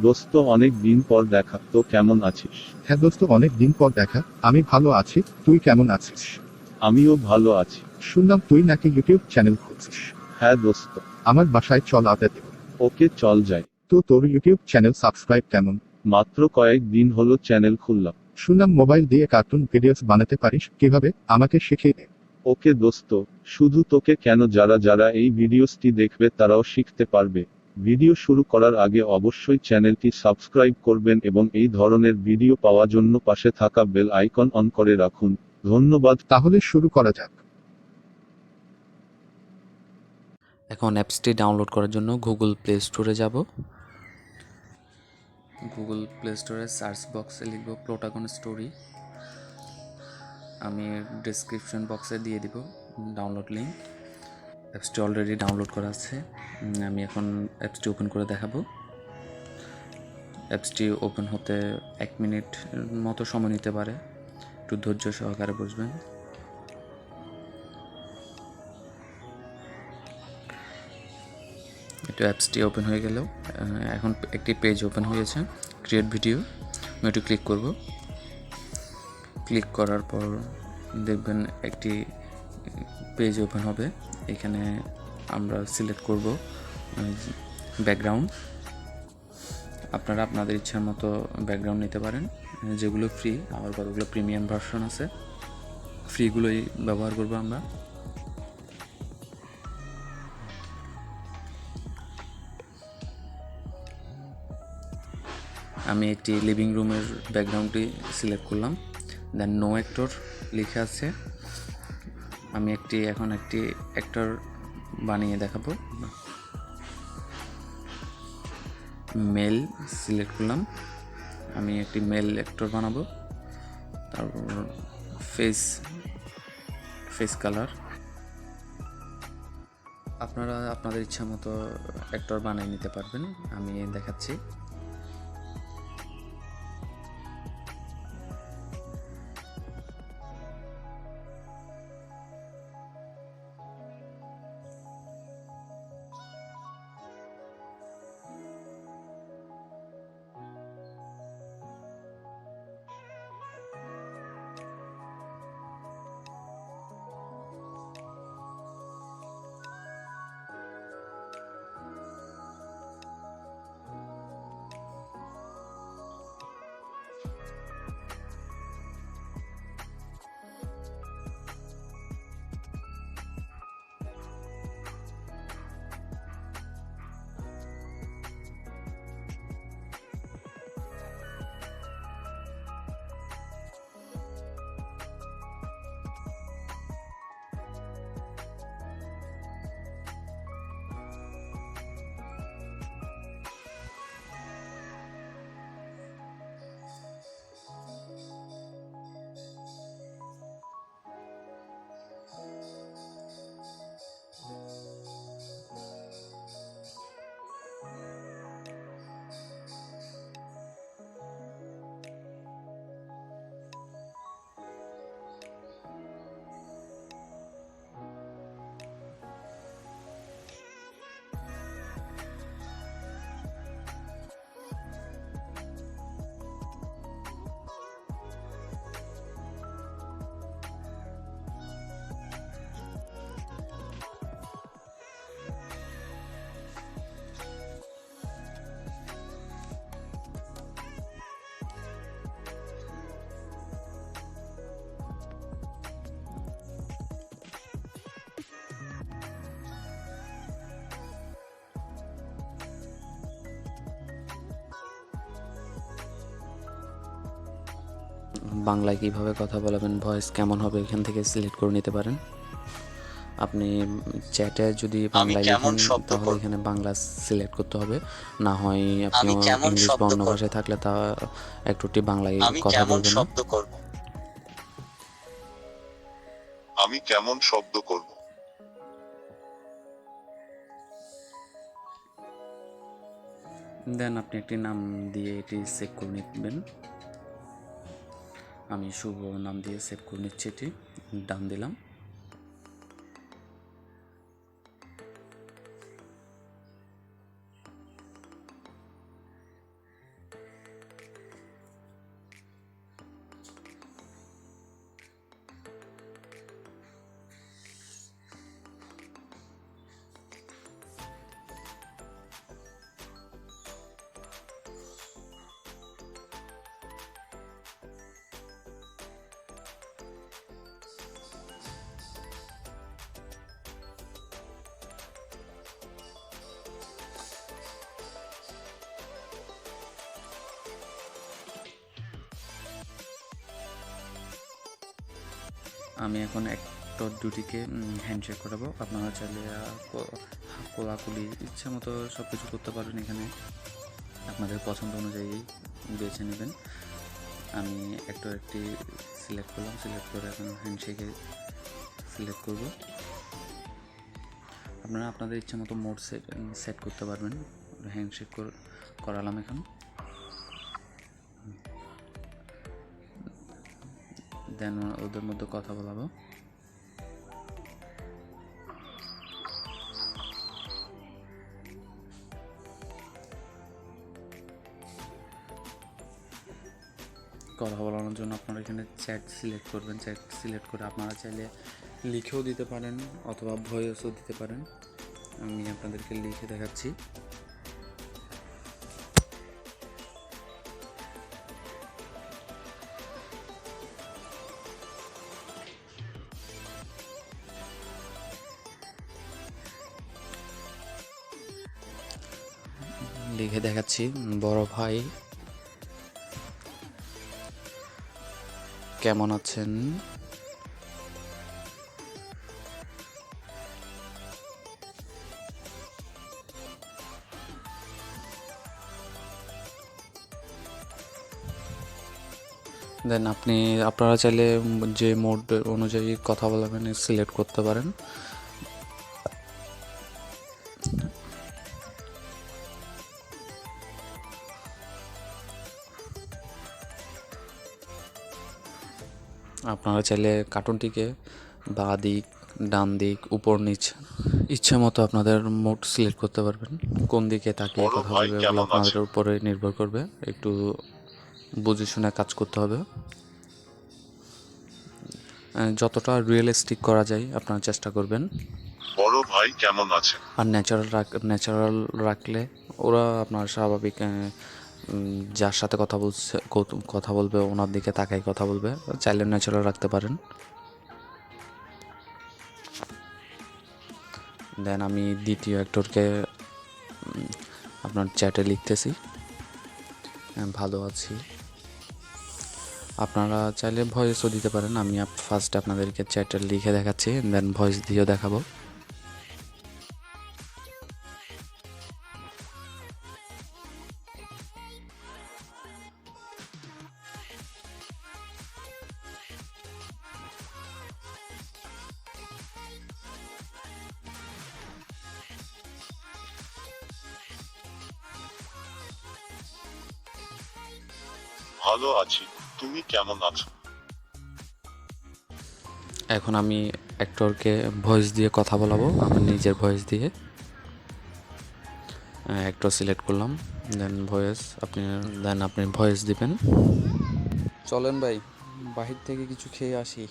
দোস্ত, অনেক দিন পর দেখা, তো কেমন আছিস? হ্যাঁ দোস্ত, অনেক দিন পর দেখা। আমি ভালো আছি, তুই কেমন আছিস? আমিও ভালো আছি। শুনলাম তুই নাকি ইউটিউব চ্যানেল খুলছিস। হ্যাঁ দোস্ত। আমার বাসায় চল আড্ডা দেব। ওকে, চল যাই। তো তোর ইউটিউব চ্যানেল সাবস্ক্রাইব কেমন? মাত্র কয়েক দিন হলো চ্যানেল খুললাম। শুনলাম মোবাইল দিয়ে কার্টুন ভিডিওস বানাতে পারিস, কিভাবে আমাকে শিখিয়ে দে। ওকে দোস্ত, শুধু তোকে কেন, যারা যারা এই ভিডিওসটি দেখবে তারাও শিখতে পারবে। ভিডিও শুরু করার আগে অবশ্যই চ্যানেলটি সাবস্ক্রাইব করবেন এবং এই ধরনের ভিডিও পাওয়ার জন্য পাশে থাকা বেল আইকন অন করে রাখুন। ধন্যবাদ। তাহলে শুরু করা যাক। এখন অ্যাপসটি ডাউনলোড করার জন্য গুগল প্লে স্টোরে যাব। গুগল প্লে স্টোরে সার্চ বক্সে লিখব প্লোটাগন স্টোরি। আমি ডেসক্রিপশন বক্সে দিয়ে দিব ডাউনলোড লিঙ্ক। অ্যাপসটি অলরেডি ডাউনলোড করা আছে। আমি এখন অ্যাপসটি ওপেন করে দেখাবো। অ্যাপসটি ওপেন হতে 1 মিনিট মতো সময় নিতে পারে, একটু ধৈর্য সহকারে বুঝবেন। এটা অ্যাপসটি ওপেন হয়ে গেল। এখন একটি পেজ ওপেন হয়েছে, ক্রিয়েট ভিডিও। আমি একটু ক্লিক করব। ক্লিক করার পর দেখবেন একটি পেজ ওপেন হবে। এখানে আমরা সিলেক্ট করব ব্যাকগ্রাউন্ড। আপনারা আপনাদের ইচ্ছার মতো ব্যাকগ্রাউন্ড নিতে পারেন, যেগুলো ফ্রি, আবার কতগুলো প্রিমিয়াম ভার্সন আছে। ফ্রিগুলোই ব্যবহার করব আমরা। আমি একটি লিভিং রুমের ব্যাকগ্রাউন্ডটি সিলেক্ট করলাম। দেন নো অ্যাক্টর লেখা আছে। আমি এখন একটি অ্যাক্টর বানিয়ে দেখাবো। মেল সিলেক্ট করলাম। আমি একটি মেল অ্যাক্টর বানাবো। তারপর ফেস কালার। আপনারা আপনাদের ইচ্ছা মতো অ্যাক্টর বানিয়ে নিতে পারবেন। আমি দেখাচ্ছি। বাংলায় কীভাবে কথা বলাবেন, ভয়েস কেমন হবে, এখান থেকে সিলেক্ট করে নিতে পারেন। আপনি চ্যাটে যদি বাংলায় লিখেন তাহলে এখানে বাংলা সিলেক্ট করতে হবে, না হয় আপনি ইংলিশ বা অন্য ভাষায় থাকলে তা একটুটি বাংলায় কথা বলবেন না। আমি কেমন শব্দ করব? দেন আপনি একটি নাম দিয়ে এটি সেভ করে নেবেন। আমি শুভ নাম দিয়ে সেভ করে নিচ্ছি, এটি ডান দিলাম। আমি এখন অ্যাক্টর দুটিকে হ্যান্ডশেক করাবো। আপনারা চাইলে কোলাকুলি ইচ্ছা মতো সব কিছু করতে পারবেন। এখানে আপনাদের পছন্দ অনুযায়ী বেছে নেবেন। আমি অ্যাক্টর একটি সিলেক্ট করলাম, সিলেক্ট করে এখন হ্যান্ডশেকে সিলেক্ট করব। আপনারা আপনাদের ইচ্ছা মতো মোড সেট করতে পারবেন। হ্যান্ডশেক করালাম এখন। দেন ওদের মধ্যে কথা বলাবো। কথা বলানোর জন্য আপনারা এখানে চ্যাট সিলেক্ট করবেন। চ্যাট সিলেক্ট করে আপনারা চাইলে লিখেও দিতে পারেন অথবা ভয়েসও দিতে পারেন। আমি আপনাদেরকে লিখে দেখাচ্ছি। লিখে দেখাচ্ছি। বড় ভাই কেমন আছেন? দেন আপনারা চাইলে যে মোড অনুযায়ী কথা বলবেন সিলেক্ট করতে পারেন। আপনারা চাইলে কার্টুনটিকে বাঁ দিক, ডান দিক, উপর নিচ ইচ্ছা মতো আপনাদের মোড সিলেক্ট করতে পারবেন। কোন দিকে তাকিয়ে বড় কথা ভাই বলবে কেমন ওগুলো আপনাদের আছেন? উপরে নির্ভর করবে। একটু বুঝে শুনে কাজ করতে হবে। যতটা রিয়েলিস্টিক করা যায় আপনারা চেষ্টা করবেন। বড় ভাই কেমন আছেন? আর ন্যাচারাল রাখলে ওরা আপনার স্বাভাবিক যার সাথে কথা বলবে ওনার দিকে তাকাই কথা বলবে। চাইলে ন্যাচারাল রাখতে পারেন। দেন আমি দ্বিতীয় অ্যাক্টরকে আপনার চ্যাটে লিখতেছি, ভালো আছি। আপনারা চাইলে ভয়েসও দিতে পারেন। আমি ফার্স্ট আপনাদেরকে চ্যাটে লিখে দেখাচ্ছি, দেন ভয়েস দিয়েও দেখাবো। ভালো আছি, তুমি কেমন আছো? এখন আমি অ্যাক্টরকে ভয়েস দিয়ে কথা বলাবো, আমার নিজের ভয়েস দিয়ে। অ্যাক্টর সিলেক্ট করলাম, দেন আপনি ভয়েস দিবেন। চলেন ভাই, বাহির থেকে কিছু খেয়ে আসি।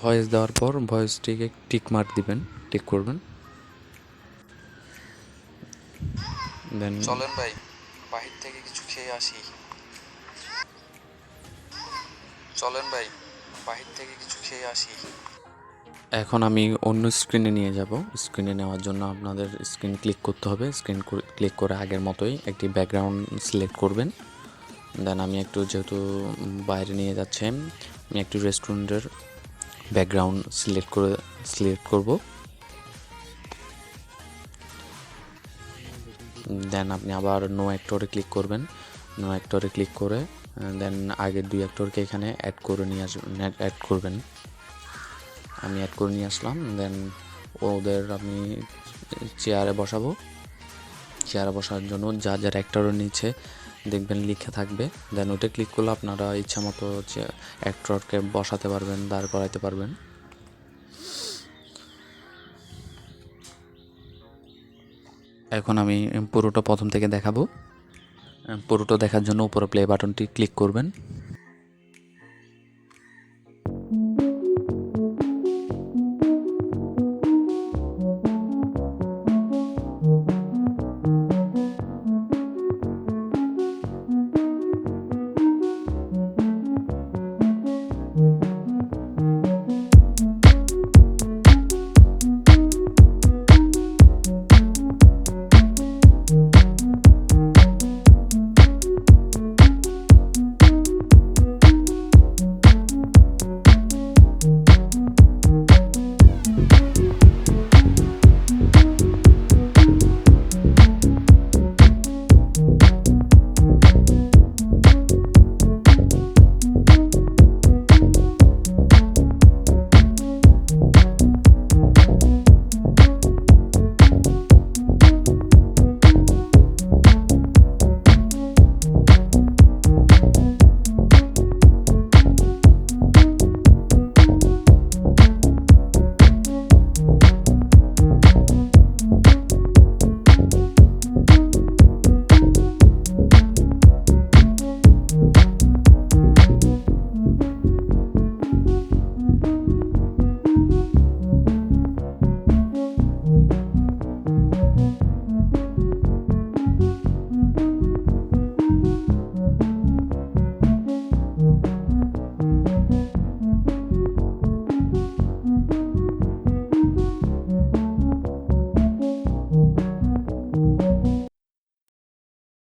ভয়েস দেওয়ার পর ভয়েসটিকে টিক মার্ক দিবেন, টিক করবেন। দেন চলেন ভাই, বাহির থেকে কিছু খেয়ে আসি। চলেন ভাই, বাহির থেকে কিছু খেয়ে আসি। এখন আমি অন্য স্ক্রিনে নিয়ে যাব। স্ক্রিনে নেওয়ার জন্য আপনাদের স্ক্রিন ক্লিক করতে হবে। স্ক্রিন ক্লিক করে আগের মতোই একটি ব্যাকগ্রাউন্ড সিলেক্ট করবেন। দেন আমি একটু যেহেতু বাইরে নিয়ে যাচ্ছি, আমি একটু রেস্টুরেন্টের ব্যাকগ্রাউন্ড সিলেক্ট করব। দেন আপনি আবার নো অ্যাক্টরে ক্লিক করবেন। নো অ্যাক্টরে ক্লিক করে দেন আগের দুই অ্যাক্টরকে এখানে অ্যাড করবেন। আমি অ্যাড করে নিয়ে আসলাম। দেন ওদের আমি চেয়ারে বসাবো। চেয়ারে বসার জন্য যার অ্যাক্টরের নিচে দেখবেন লিখে থাকবে। দেন ওটা ক্লিক করলে আপনারা ইচ্ছা মতো অ্যাক্টরকে বসাতে পারবেন, দাঁড় করাইতে পারবেন। এখন আমি পুরোটা প্রথম থেকে দেখাবো। পুরোটা দেখার জন্য উপরে প্লে বাটনটি ক্লিক করবেন।